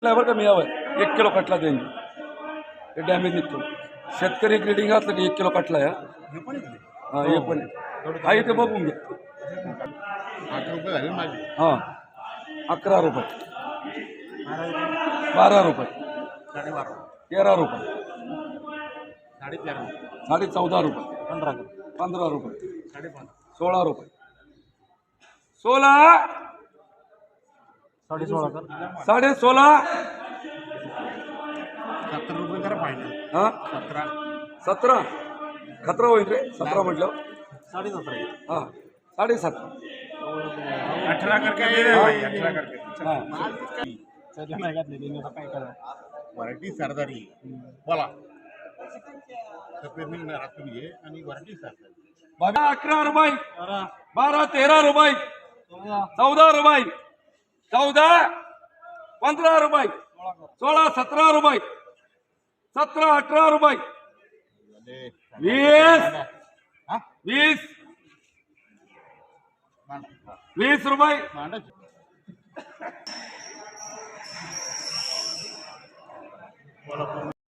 बरं का मी यावं 1 किलो कटला देईन ते डॅमेज निघतो. शेतकरी ग्रेडिंग असलं की 1 किलो कटला या हां हे पण हा इथे बघून घ्या. 8 रुपये झाले माझे. हां 11 रुपये 12 रुपये 12.5 13 रुपये 13.5 14.5 रुपये 15 रुपये 16 रुपये 16 16.5 17 रुपये करा फायनल. हां 17 17 खतरा होईल रे 17 म्हटलं 17.5 हां 7.5 18 करके दे रहे भाई 18 करके. हां व्हरायटी सरदारी बोला सफेद निघणार तुम्ही आणि व्हरायटी सरदारी. बघा 11 रुपये 12 13 रुपये 14 रुपये 14 15 रुपये 16 17 रुपये 17 18 रुपये 20 20 20 रुपये